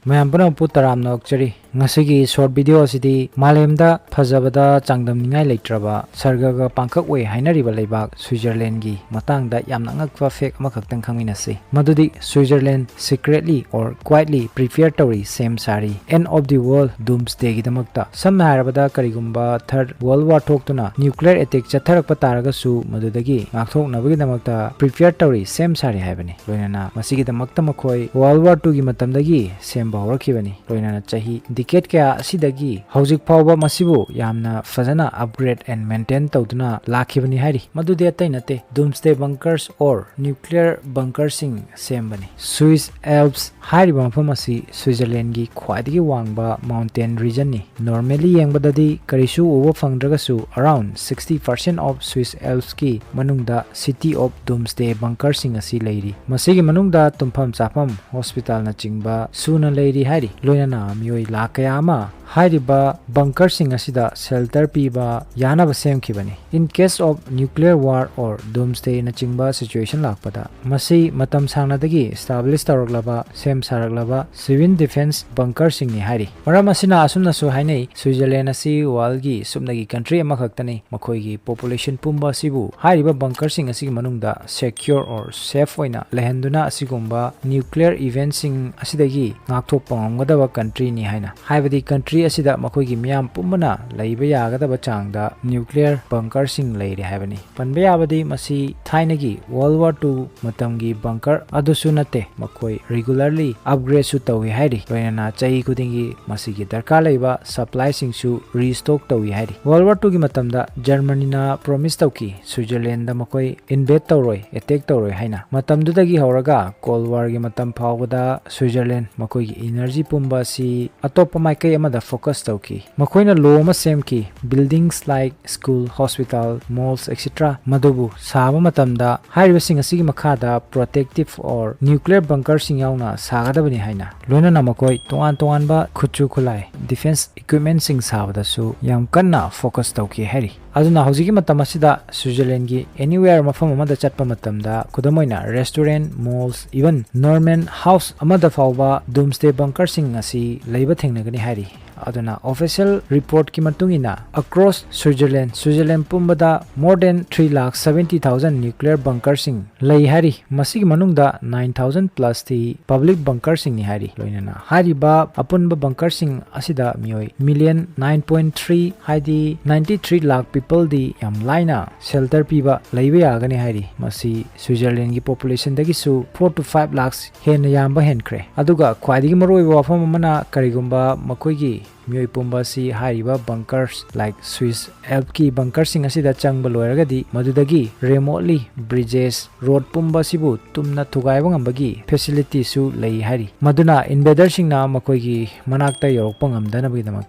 ꯃꯌꯥꯝ ꯄꯨꯝꯅꯃꯛꯄꯨ ꯇꯔꯥꯝꯅ ꯑꯣꯛꯆꯔꯤ ꯉꯁꯤꯒꯤ ꯁꯣꯔꯠ ꯚꯤꯗꯤꯑꯣ ꯑꯁꯤꯗꯤ ꯃꯥꯂꯦꯝꯗ ꯐꯖꯕꯗ ꯆꯥꯡꯗꯝꯅꯤꯡꯉꯥꯏ ꯂꯩꯇ꯭ꯔꯕ ꯁꯔꯒꯒ ꯄꯥꯡꯈꯛ ꯑꯣꯏ ꯍꯥꯏꯅꯔꯤꯕ ꯂꯩꯕꯥꯛ ꯁ꯭ꯋꯤꯠꯖꯔꯂꯦꯟꯒꯤ ꯃꯇꯥꯡꯗ ꯌꯥꯝꯅ ꯑꯉꯛꯄ ꯐꯦꯛ ꯑꯃꯈꯛꯇꯪ ꯈꯪꯃꯤꯟꯅꯁꯤ ꯃꯗꯨꯗꯤ ꯁ꯭ꯋꯤꯠꯖꯔꯂꯦꯟ ꯁꯤꯀ꯭ꯔꯦꯠꯂꯤ ꯑꯣꯔ ꯀ꯭ꯋꯥꯏꯠꯂꯤ ꯄ꯭ꯔꯤꯄꯦꯌꯔ ꯇꯧꯔꯤ ꯁꯦꯝ ꯁꯥꯔꯤ ꯑꯦꯟ ꯑꯣꯐ ꯗꯤ ꯋꯥꯔꯜ ꯗꯨꯝꯁꯗꯦꯒꯤꯗꯃꯛꯇ ꯁꯝꯅ ꯍꯥꯏꯔꯕꯗ ꯀꯔꯤꯒꯨꯝꯕ ꯊꯔꯗ ꯋꯥꯔꯜ ꯋꯥꯔ ꯊꯣꯛꯇꯨꯅ ꯅ꯭ꯌꯨꯀ꯭ꯂꯤꯌꯔ ꯑꯦꯇꯦꯛ ꯆꯠꯊꯔꯛꯄ ꯇꯥꯔꯒꯁꯨ ꯃꯗꯨꯗꯒꯤ ꯉꯥꯛꯊꯣꯛꯅꯕꯒꯤꯗꯃꯛꯇ ꯄ꯭ꯔꯤꯄꯦꯌꯔ ꯇꯧꯔꯤ ꯁꯦꯝ ꯁꯥꯔꯤ ꯍꯥꯏꯕꯅꯤ ꯂꯣꯏꯅꯅ ꯃꯁꯤꯒꯤꯗꯃꯛꯇ ꯃꯈꯣꯏ ꯋꯥꯔꯜ ꯋꯥꯔ 2ꯒꯤ ꯃꯇꯝꯗꯒꯤ ꯁꯦꯝꯕ ꯍꯧꯔꯛꯈꯤꯕꯅꯤ ꯂꯣꯏꯅꯅ ꯆꯍꯤ ꯗꯤꯀꯦꯠ ꯀꯌꯥ ꯑꯁꯤꯗꯒꯤ ꯍꯧꯖꯤꯛ ꯐꯥꯎꯕ ꯃꯁꯤꯕꯨ ꯌꯥꯝꯅ ꯐꯖꯅ ꯑꯞꯒ꯭ꯔꯦꯗ ꯑꯦꯟ ꯃꯦꯟꯇꯦꯟ ꯇꯧꯗꯨꯅ ꯂꯥꯛꯈꯤꯕꯅꯤ ꯍꯥꯏꯔꯤ ꯃꯗꯨꯗꯤ ꯑꯇꯩ ꯅꯠꯇꯦ ꯗꯨꯝꯁꯗꯦ ꯕꯪꯀꯔꯁ ꯑꯣꯔ ꯅ꯭ꯌꯨꯀ꯭ꯂꯤꯌꯔ ꯕꯪꯀꯔꯁꯤꯡ ꯁꯦꯝꯕꯅꯤ ꯁ꯭ꯋꯤꯁ ꯑꯦꯜꯞꯁ ꯍꯥꯏꯔꯤꯕ ꯃꯐꯝ ꯑꯁꯤ ꯁ꯭ꯋꯤꯠꯖꯔꯂꯦꯟꯒꯤ ꯈ꯭ꯋꯥꯏꯗꯒꯤ ꯋꯥꯡꯕ ꯃꯥꯎꯟꯇꯦꯟ ꯔꯤꯖꯟꯅꯤ ꯅꯣꯔꯃꯦꯂꯤ ꯌꯦꯡꯕꯗꯗꯤ ꯀꯔꯤꯁꯨ ꯎꯕ ꯐꯪꯗ꯭ꯔꯒꯁꯨ ꯑꯔꯥꯎꯟ 60% ꯑꯣꯐ ꯁ꯭ꯋꯤꯁ ꯑꯦꯜꯞꯁꯀꯤ ꯃꯅꯨꯡꯗ ꯁꯤꯇꯤ ꯑꯣꯐ ꯗꯨꯝꯁꯗꯦ ꯕꯪꯀꯔꯁꯤꯡ ꯑꯁꯤ ꯂꯩꯔꯤ ꯃꯁꯤꯒꯤ ꯃꯅꯨꯡꯗ ꯇꯨꯝꯐꯝ ꯆꯥꯐꯝ ꯍꯣꯁꯄꯤꯇꯥꯜꯅꯆꯤꯡꯕ ꯁꯨꯅ ꯂꯩꯔꯤ ꯍꯥꯏꯔꯤ ꯂꯣꯏꯅꯅ ꯃꯤꯑꯣꯏ ꯂꯥꯈ ꯀꯌꯥ ꯑꯃ ꯍꯥꯏꯔꯤꯕ ꯕꯪꯀꯔꯁꯤꯡ ꯑꯁꯤꯗ ꯁꯦꯜꯇꯔ ꯄꯤꯕ ꯌꯥꯅꯕ ꯁꯦꯝꯈꯤꯕꯅꯤ in case of nuclear war or ꯗꯨꯝꯁꯗꯦꯅꯆꯤꯡꯕ ꯁꯤꯆꯨꯋꯦꯁꯟ ꯂꯥꯛꯄꯗ ꯃꯁꯤ ꯃꯇꯝ ꯁꯥꯡꯅꯗꯒꯤ ꯏꯁꯇꯥꯕ꯭ꯂꯤꯁ ꯇꯧꯔꯛꯂꯕ ꯁꯦꯝ ꯁꯥꯔꯛꯂꯕ ꯁꯤꯚꯤꯜ ꯗꯤꯐꯦꯟꯁ ꯕꯪꯀꯔꯁꯤꯡꯅꯤ ꯍꯥꯏꯔꯤ ꯃꯔꯝ ꯑꯁꯤꯅ ꯑꯁꯨꯝꯅꯁꯨ ꯍꯥꯏꯅꯩ ꯁ꯭ꯋꯤꯠꯖꯔꯂꯦꯟ ꯑꯁꯤ ꯋꯥꯔꯜꯒꯤ ꯁꯨꯞꯅꯒꯤ ꯀꯟꯇ꯭ꯔꯤ ꯑꯃꯈꯛꯇꯅꯤ ꯃꯈꯣꯏꯒꯤ ꯄꯣꯄꯨꯂꯦꯁꯟ ꯄꯨꯝꯕ ꯑꯁꯤꯕꯨ ꯍꯥꯏꯔꯤꯕ ꯕꯪꯀꯔꯁꯤꯡ ꯑꯁꯤꯒꯤ ꯃꯅꯨꯡꯗ ꯁꯦꯀ꯭ꯌꯣꯔ ꯑꯣꯔ ꯁꯦꯐ ꯑꯣꯏꯅ ꯂꯩꯍꯟꯗꯨꯅ ꯑꯁꯤꯒꯨꯝꯕ ꯅ꯭ꯌꯨꯀ꯭ꯂꯤꯌꯔ ꯏꯚꯦꯟꯠꯁꯤꯡ ꯑꯁꯤꯗꯒꯤ ꯉꯥꯛꯊꯣꯛꯄ ꯉꯝꯒꯗꯕ ꯀꯟꯇ꯭ꯔꯤꯅꯤ ꯍꯥꯏꯅ ꯍꯥꯏꯕꯗꯤ ꯀꯟꯇ꯭ꯔꯤ ꯑꯁꯤꯗ ꯃꯈꯣꯏꯒꯤ ꯃꯤꯌꯥꯝ ꯄꯨꯝꯕꯅ ꯂꯩꯕ ꯌꯥꯒꯗꯕ ꯆꯥꯡꯗ ꯅ꯭ꯌꯨꯀ꯭ꯂꯤꯌꯔ ꯕꯪꯀꯔꯁꯤꯡ ꯂꯩꯔꯦ ꯍꯥꯏꯕꯅꯤ ꯄꯟꯕ ꯌꯥꯕꯗꯤ ꯃꯁꯤ ꯊꯥꯏꯅꯒꯤ ꯋꯥꯔꯜ ꯋꯥꯔ 2 ꯃꯇꯝꯒꯤ ꯕꯪꯀꯔ ꯑꯗꯨꯁꯨ ꯅꯠꯇꯦ ꯃꯈꯣꯏ ꯔꯤꯒꯨꯂꯔꯂꯤ ꯑꯞꯒ꯭ꯔꯦꯗꯁꯨ ꯇꯧꯏ ꯍꯥꯏꯔꯤ ꯂꯣꯏꯅꯅ ꯆꯍꯤ ꯈꯨꯗꯤꯡꯒꯤ ꯃꯁꯤꯒꯤ ꯗꯔꯀꯥꯔ ꯂꯩꯕ ꯁꯄ꯭ꯂꯥꯏꯁꯤꯡꯁꯨ ꯔꯤꯁꯇꯣꯛ ꯇꯧꯏ ꯍꯥꯏꯔꯤ ꯋꯥꯔꯜ ꯋꯥꯔ 2ꯒꯤ ꯃꯇꯝꯗ ꯖꯔꯃꯅꯤꯅ ꯄ꯭ꯔꯣꯃꯤꯁ ꯇꯧꯈꯤ ꯁ꯭ꯋꯤꯠꯖꯔꯂꯦꯟꯗ ꯃꯈꯣꯏ ꯏꯟꯚꯦꯠ ꯇꯧꯔꯣꯏ ꯑꯦꯇꯦꯛ ꯇꯧꯔꯣꯏ ꯍꯥꯏꯅ ꯃꯇꯝꯗꯨꯗꯒꯤ ꯍꯧꯔꯒ ꯀꯣꯜ ꯋꯥꯔꯒꯤ ꯃꯇꯝ ꯐꯥꯎꯕꯗ ꯁ꯭ꯋꯤꯠꯖꯔꯂꯦꯟ ꯃꯈꯣꯏꯒꯤ ꯏꯅꯔꯖꯤ ꯄꯨꯝꯕ ꯑꯁꯤ ꯑꯇꯣꯞꯄ ꯃꯥꯏꯀꯩ ꯑꯃꯗ ꯐꯣꯀꯁ ꯇꯧꯈꯤ ꯃꯈꯣꯏꯅ ꯂꯣ ꯑꯃ ꯁꯦꯝꯈꯤ buildings like school hospital malls extra ꯃꯗꯨꯕꯨ ꯁꯥꯕ ꯃꯇꯝꯗ ꯍꯥꯏꯔꯤꯕꯁꯤꯡ ꯑꯁꯤꯒꯤ ꯃꯈꯥꯗ ꯄ꯭ꯔꯣꯇꯦꯛꯇꯤꯚ ꯑꯣꯔ ꯅ꯭ꯌꯨꯀ꯭ꯂꯤꯌꯔ ꯕꯪꯀꯔꯁꯤꯡ ꯌꯥꯎꯅ ꯁꯥꯒꯗꯕꯅꯤ ꯍꯥꯏꯅ ꯂꯣꯏꯅꯅ ꯃꯈꯣꯏ ꯇꯣꯉꯥꯟ ꯇꯣꯉꯥꯟꯕ ꯈꯨꯠꯁꯨ ꯈꯨꯠꯂꯥꯏ ꯗꯤꯐꯦꯟꯁ ꯏꯀ꯭ꯋꯤꯞꯃꯦꯟꯠꯁꯤꯡ ꯁꯥꯕꯗꯁꯨ ꯌꯥꯝ ꯀꯟꯅ ꯐꯣꯀꯁ ꯇꯧꯈꯤ ꯍꯥꯏꯔꯤ ꯑꯗꯨꯅ ꯍꯧꯖꯤꯛꯀꯤ ꯃꯇꯝ ꯑꯁꯤꯗ ꯁ꯭ꯋꯤꯠꯖꯔꯂꯦꯟꯒꯤ ꯑꯦꯅꯤꯋꯦꯌꯔ ꯃꯐꯝ ꯑꯃꯗ ꯆꯠꯄ ꯃꯇꯝꯗ ꯈꯨꯗꯝ ꯑꯣꯏꯅ restaurant malls even normal house ꯑꯃꯗ ꯐꯥꯎꯕ ꯗꯨꯝꯁꯗꯦ ꯕꯪꯀꯔꯁꯤꯡ ꯑꯁꯤ ꯂꯩꯕ ꯊꯦꯡꯅꯒꯅꯤ ꯍꯥꯏꯔꯤ ꯑꯗꯨꯅ ꯑꯣꯐꯤꯁꯤꯌꯦꯜ ꯔꯤꯄꯣꯔꯠꯀꯤ ꯃꯇꯨꯡ ꯏꯟꯅ ꯑꯀ꯭ꯔꯣꯁ ꯁ꯭ꯋꯤꯠꯖꯔꯂꯦꯟ ꯄꯨꯝꯕꯗ ꯃꯣꯔ ꯗꯦꯟ 3,70,000 ꯅ꯭ꯌꯨꯀ꯭ꯂꯤꯌꯔ ꯕꯪꯀꯔꯁꯤꯡ ꯂꯩ ꯍꯥꯏꯔꯤ ꯃꯁꯤꯒꯤ ꯃꯅꯨꯡꯗ 9,000 ꯄ꯭ꯂꯁꯇꯤ ꯄꯕ꯭ꯂꯤꯛ ꯕꯪꯀꯔꯁꯤꯡꯅꯤ ꯍꯥꯏꯔꯤ ꯂꯣꯏꯅꯅ ꯍꯥꯏꯔꯤꯕ ꯑꯄꯨꯟꯕ ꯕꯪꯀꯔꯁꯤꯡ ꯑꯁꯤꯗ ꯃꯤꯑꯣꯏ ꯃꯤꯂꯤꯌꯟ 9.3 ꯍꯥꯏꯗꯤ 93 ꯂꯥꯈ ꯄꯤꯄꯜꯗꯤ ꯌꯥꯝ ꯂꯥꯏꯅ ꯁꯦꯜꯇꯔ ꯄꯤꯕ ꯂꯩꯕ ꯌꯥꯒꯅꯤ ꯍꯥꯏꯔꯤ ꯃꯁꯤ ꯁ꯭ꯋꯤꯠꯖꯔꯂꯦꯟꯒꯤ ꯄꯣꯄꯨꯂꯦꯁꯟꯗꯒꯤꯁꯨ 4 to 5 ꯂꯥꯈ ꯍꯦꯟꯅ ꯌꯥꯝꯕ ꯍꯦꯟꯈ꯭ꯔꯦ ꯑꯗꯨꯒ ꯈ꯭ꯋꯥꯏꯗꯒꯤ ꯃꯔꯨꯑꯣꯏꯕ ꯋꯥꯐꯝ ꯑꯃꯅ ꯀꯔꯤꯒꯨꯝꯕ ꯃꯈꯣꯏꯒꯤ ꯃꯤꯑꯣꯏ ꯄꯨꯝꯕ ꯑꯁꯤ ꯍꯥꯏꯔꯤꯕ ꯕꯪꯀꯔꯁ ꯂꯥꯏꯛ ꯁ꯭ꯋꯤꯁ ꯑꯦꯜꯞꯀꯤ ꯕꯪꯀꯔꯁꯤꯡ ꯑꯁꯤꯗ ꯆꯪꯕ ꯂꯣꯏꯔꯒꯗꯤ ꯃꯗꯨꯗꯒꯤ ꯔꯦꯃꯣꯠꯂꯤ ꯕ꯭ꯔꯤꯖꯦꯁ ꯔꯣꯗ ꯄꯨꯝꯕ ꯑꯁꯤꯕꯨ ꯇꯨꯝꯅ ꯊꯨꯒꯥꯏꯕ ꯉꯝꯕꯒꯤ ꯐꯦꯁꯤꯂꯤꯇꯤꯁꯨ ꯂꯩ ꯍꯥꯏꯔꯤ ꯃꯗꯨꯅ ꯏꯟꯚꯦꯗꯔꯁꯤꯡꯅ ꯃꯈꯣꯏꯒꯤ ꯃꯅꯥꯛꯇ ꯌꯧꯔꯛꯄ ꯉꯝꯗꯅꯕꯒꯤꯗꯃꯛ